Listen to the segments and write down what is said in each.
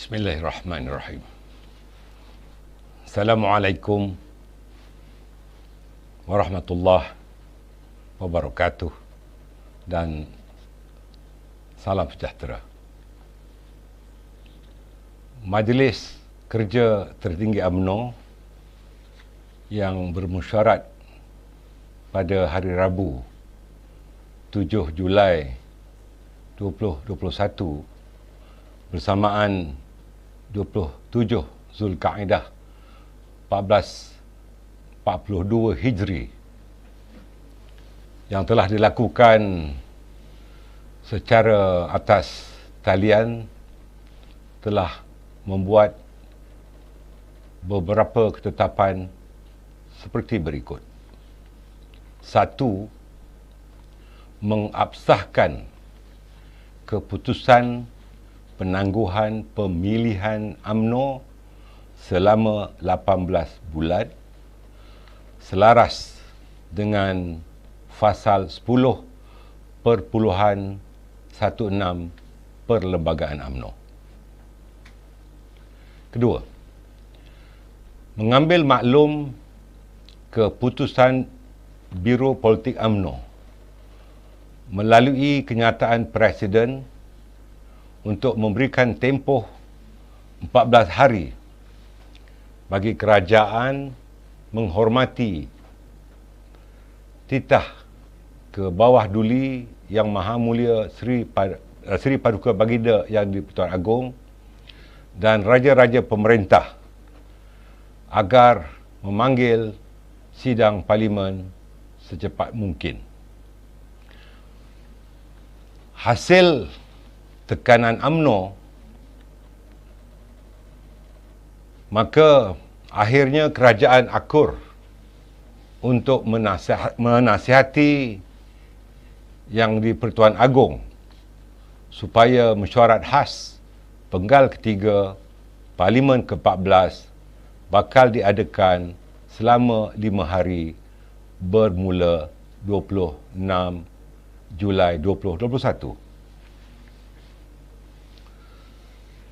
Bismillahirrahmanirrahim. Assalamualaikum warahmatullahi wabarakatuh dan salam sejahtera. Majlis Kerja Tertinggi UMNO yang bermusyarat pada hari Rabu 7 Julai 2021 bersamaan 27 Zulkaidah 1442 Hijri yang telah dilakukan secara atas talian telah membuat beberapa ketetapan seperti berikut. 1. Mengabsahkan keputusan penangguhan pemilihan UMNO selama 18 bulan selaras dengan Fasal 10.16 Perlembagaan UMNO. Kedua, mengambil maklum keputusan Biro Politik UMNO melalui kenyataan Presiden untuk memberikan tempoh 14 hari bagi kerajaan menghormati titah ke bawah duli Yang Maha Mulia Seri Paduka Baginda Yang di-Pertuan Agong dan raja-raja pemerintah agar memanggil sidang parlimen secepat mungkin. Hasil tekanan UMNO, maka akhirnya kerajaan akur untuk menasihati Yang di-Pertuan Agong supaya mesyuarat khas penggal ketiga Parlimen ke-14 bakal diadakan selama 5 hari bermula 26 Julai 2021.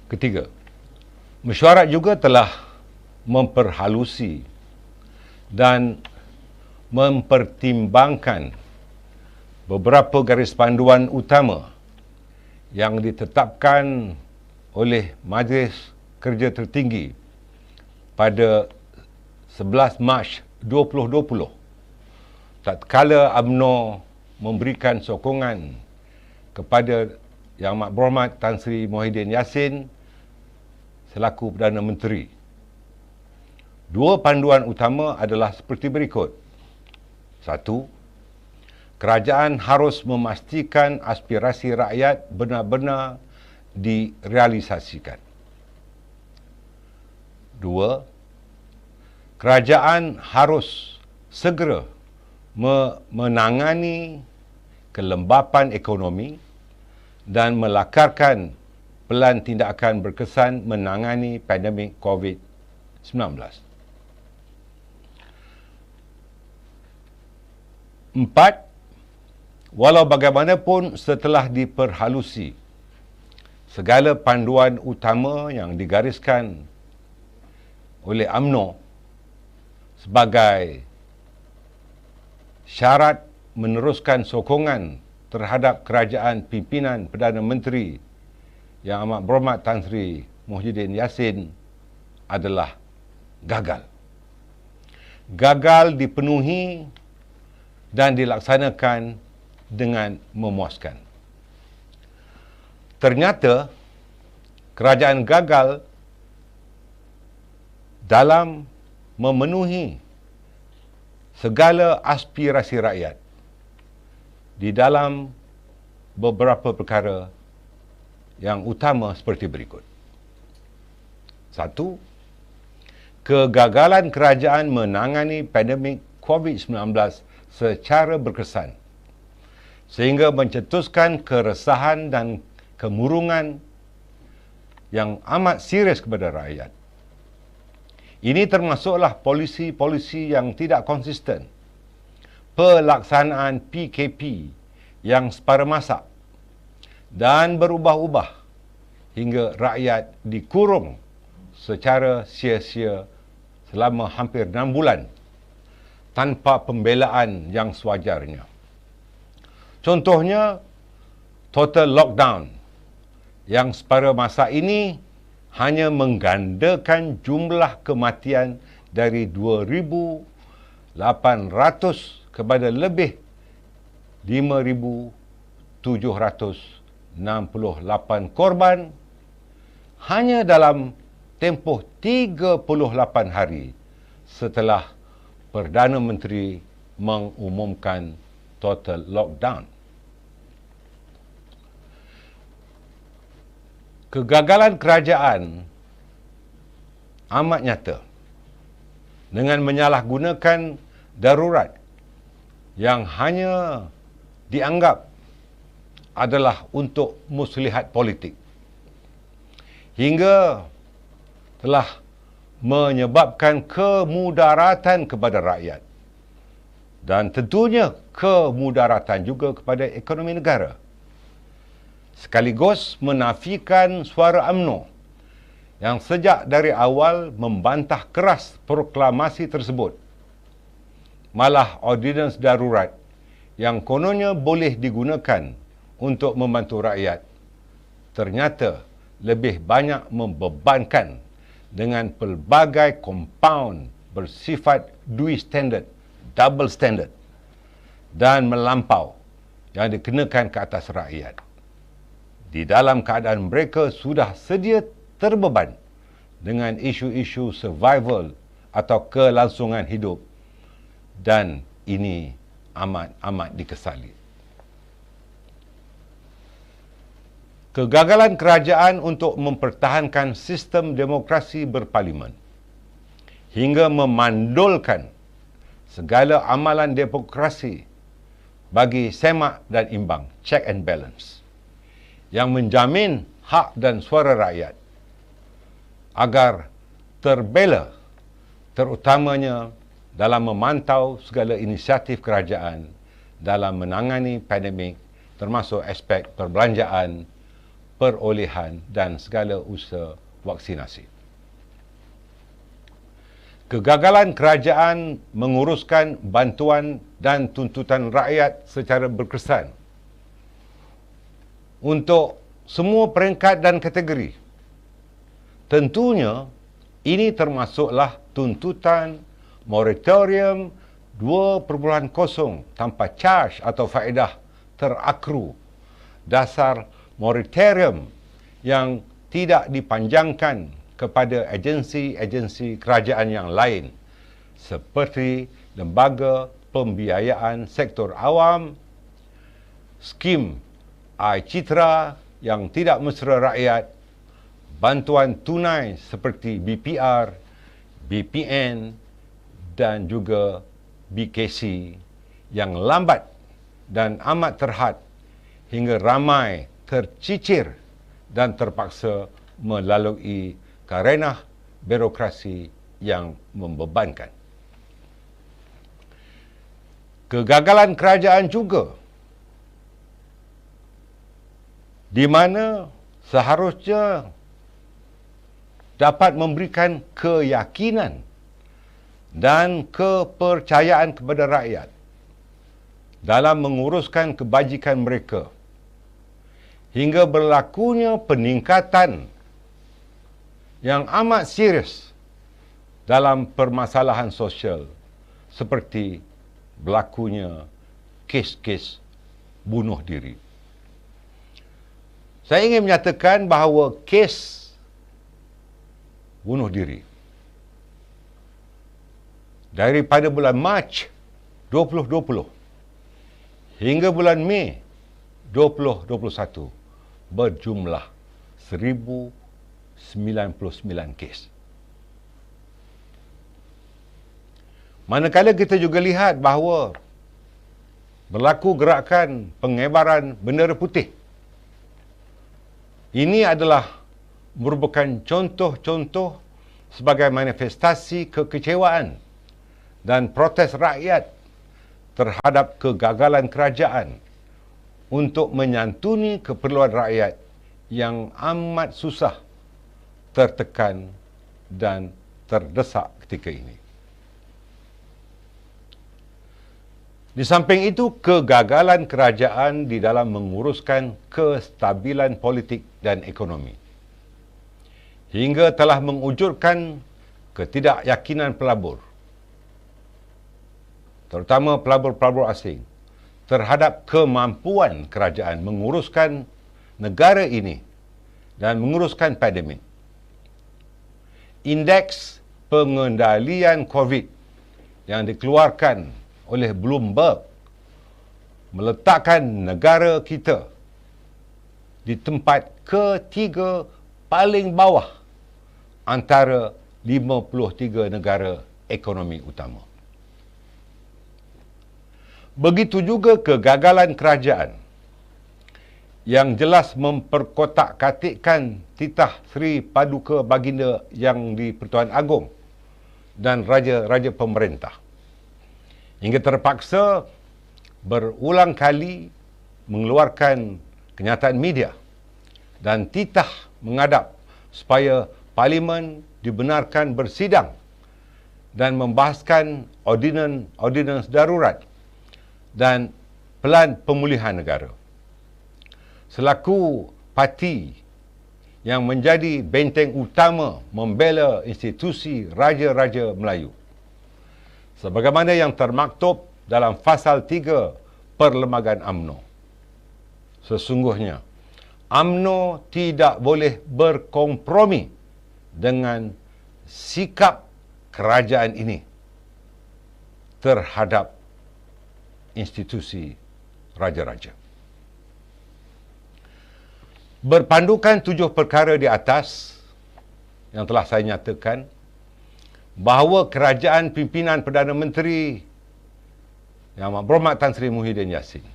Ketiga, mesyuarat juga telah memperhalusi dan mempertimbangkan beberapa garis panduan utama yang ditetapkan oleh Majlis Kerja Tertinggi pada 11 Mac 2020 tatkala UMNO memberikan sokongan kepada Yang Amat Berhormat Tan Sri Muhyiddin Yassin selaku Perdana Menteri. Dua panduan utama adalah seperti berikut. 1. Kerajaan harus memastikan aspirasi rakyat benar-benar direalisasikan. 2. Kerajaan harus segera menangani kelembapan ekonomi dan melakarkan pelan tindakan berkesan menangani pandemik COVID-19. 4. Walau bagaimanapun setelah diperhalusi segala panduan utama yang digariskan oleh UMNO sebagai syarat meneruskan sokongan terhadap kerajaan pimpinan Perdana Menteri Yang Amat Berhormat Tan Sri Muhyiddin Yassin adalah gagal. Gagal dipenuhi dan dilaksanakan dengan memuaskan. Ternyata kerajaan gagal dalam memenuhi segala aspirasi rakyat di dalam beberapa perkara yang utama seperti berikut. 1. Kegagalan kerajaan menangani pandemik COVID-19 secara berkesan sehingga mencetuskan keresahan dan kemurungan yang amat serius kepada rakyat. Ini termasuklah polisi-polisi yang tidak konsisten, pelaksanaan PKP yang separa masa dan berubah-ubah hingga rakyat dikurung secara sia-sia selama hampir 6 bulan tanpa pembelaan yang sewajarnya. Contohnya, total lockdown yang pada masa ini hanya menggandakan jumlah kematian dari 2,800 kepada lebih 5,768 korban hanya dalam tempoh 38 hari setelah Perdana Menteri mengumumkan total lockdown. Kegagalan kerajaan amat nyata dengan menyalahgunakan darurat yang hanya dianggap adalah untuk muslihat politik, hingga telah menyebabkan kemudaratan kepada rakyat dan tentunya kemudaratan juga kepada ekonomi negara, sekaligus menafikan suara UMNO yang sejak dari awal membantah keras proklamasi tersebut. Malah ordinans darurat yang kononnya boleh digunakan untuk membantu rakyat ternyata lebih banyak membebankan dengan pelbagai compound bersifat double standard dan melampau yang dikenakan ke atas rakyat di dalam keadaan mereka sudah sedia terbeban dengan isu-isu survival atau kelangsungan hidup, dan ini amat dikesali. Kegagalan kerajaan untuk mempertahankan sistem demokrasi berparlimen hingga memandulkan segala amalan demokrasi bagi semak dan imbang, check and balance, yang menjamin hak dan suara rakyat agar terbela, terutamanya dalam memantau segala inisiatif kerajaan dalam menangani pandemik, termasuk aspek perbelanjaan, perolehan dan segala usaha vaksinasi. Kegagalan kerajaan menguruskan bantuan dan tuntutan rakyat secara berkesan untuk semua peringkat dan kategori. Tentunya ini termasuklah tuntutan moratorium 2.0 tanpa charge atau faedah terakru, dasar moratorium yang tidak dipanjangkan kepada agensi-agensi kerajaan yang lain seperti lembaga pembiayaan sektor awam, skim iCitra yang tidak mesra rakyat, bantuan tunai seperti BPR, BPN dan juga BKC yang lambat dan amat terhad hingga ramai tercicir dan terpaksa melalui karenah birokrasi yang membebankan. Kegagalan kerajaan juga di mana seharusnya dapat memberikan keyakinan dan kepercayaan kepada rakyat dalam menguruskan kebajikan mereka, hingga berlakunya peningkatan yang amat serius dalam permasalahan sosial seperti berlakunya kes-kes bunuh diri. Saya ingin menyatakan bahawa kes bunuh diri daripada bulan Mac 2020 hingga bulan Mei 2021 berjumlah 1,099 kes. Manakala kita juga lihat bahawa berlaku gerakan pengebaran bendera putih. Ini adalah merupakan contoh-contoh sebagai manifestasi kekecewaan dan protes rakyat terhadap kegagalan kerajaan untuk menyantuni keperluan rakyat yang amat susah, tertekan dan terdesak ketika ini. Di samping itu, kegagalan kerajaan di dalam menguruskan kestabilan politik dan ekonomi hingga telah mengujurkan ketidakyakinan pelabur, terutama pelabur-pelabur asing, terhadap kemampuan kerajaan menguruskan negara ini dan menguruskan pandemik. Indeks pengendalian COVID yang dikeluarkan oleh Bloomberg meletakkan negara kita di tempat ketiga paling bawah antara 53 negara ekonomi utama. Begitu juga kegagalan kerajaan yang jelas memperkotak-katikkan titah Sri Paduka Baginda yang di-Pertuan Agong dan raja-raja pemerintah, hingga terpaksa berulang kali mengeluarkan kenyataan media dan titah menghadap supaya Parlimen dibenarkan bersidang dan membahaskan ordinans darurat dan pelan pemulihan negara. Selaku parti yang menjadi benteng utama membela institusi Raja-Raja Melayu, sebagaimana yang termaktub dalam Fasal 3 Perlembagaan UMNO. Sesungguhnya, UMNO tidak boleh berkompromi dengan sikap kerajaan ini terhadap institusi raja-raja. Berpandukan 7 perkara di atas yang telah saya nyatakan, bahawa kerajaan pimpinan Perdana Menteri Yang Amat Berhormat Tan Sri Muhyiddin Yassin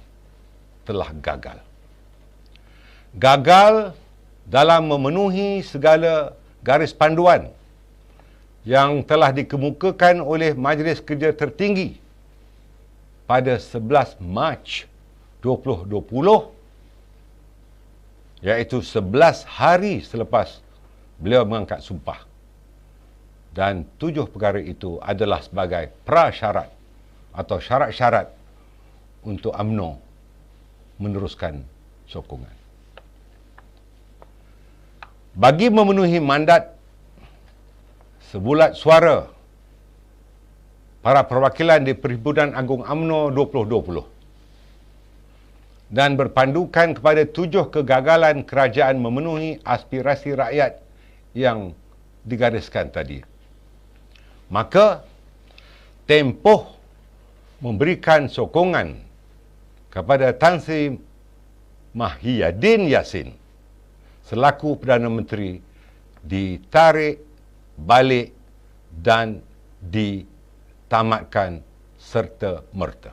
telah gagal. Gagal dalam memenuhi segala garis panduan yang telah dikemukakan oleh Majlis Kerja Tertinggi pada 11 Mac 2020, iaitu 11 hari selepas beliau mengangkat sumpah. Dan 7 perkara itu adalah sebagai prasyarat atau syarat-syarat untuk UMNO meneruskan sokongan. Bagi memenuhi mandat sebulat suara para perwakilan di Perhimpunan Agung UMNO 2020 dan berpandukan kepada 7 kegagalan kerajaan memenuhi aspirasi rakyat yang digariskan tadi, maka tempoh memberikan sokongan kepada Tan Sri Muhyiddin Yassin selaku Perdana Menteri ditarik balik dan ditamatkan serta-merta.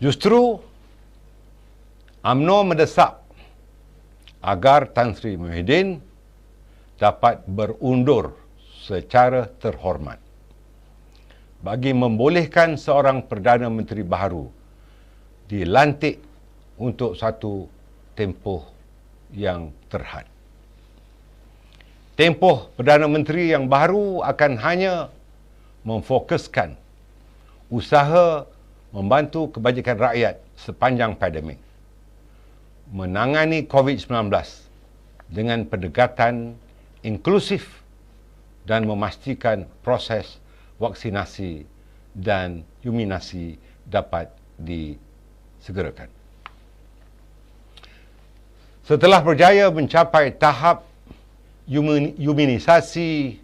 Justru UMNO mendesak agar Tan Sri Muhyiddin dapat berundur secara terhormat bagi membolehkan seorang Perdana Menteri baru dilantik untuk satu tempoh yang terhad. Tempoh Perdana Menteri yang baru akan hanya memfokuskan usaha membantu kebajikan rakyat sepanjang pandemik, menangani COVID-19 dengan pendekatan inklusif dan memastikan proses vaksinasi dan imunisasi dapat disegerakan. Setelah berjaya mencapai tahap imunisasi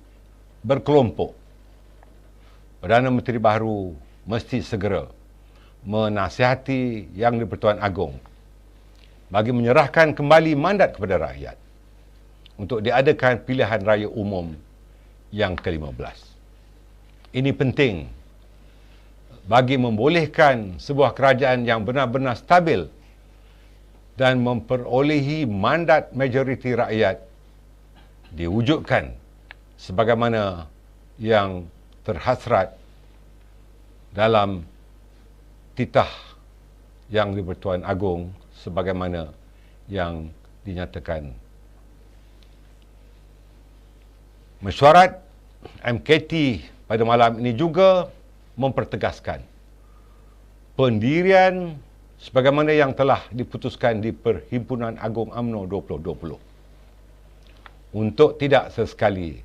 berkelompok, Perdana Menteri baru mesti segera menasihati Yang di-Pertuan Agong bagi menyerahkan kembali mandat kepada rakyat untuk diadakan pilihan raya umum yang ke-15. Ini penting bagi membolehkan sebuah kerajaan yang benar-benar stabil dan memperolehi mandat majoriti rakyat diwujudkan sebagaimana yang terhasrat dalam titah Yang di-Pertuan Agong sebagaimana yang dinyatakan. Mesyuarat MKT pada malam ini juga mempertegaskan pendirian sebagaimana yang telah diputuskan di Perhimpunan Agung UMNO 2020 untuk tidak sesekali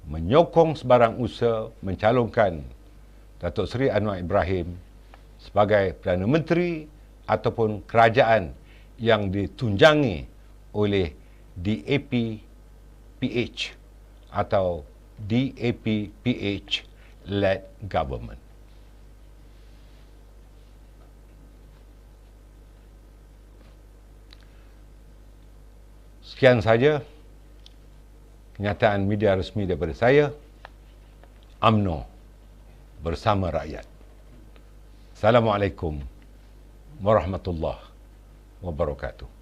menyokong sebarang usaha mencalonkan Datuk Seri Anwar Ibrahim sebagai Perdana Menteri ataupun kerajaan yang ditunjangi oleh DAP-PH atau DAP-PH-led government. Sekian saja kenyataan media resmi daripada saya. UMNO bersama rakyat. Assalamualaikum warahmatullahi wabarakatuh.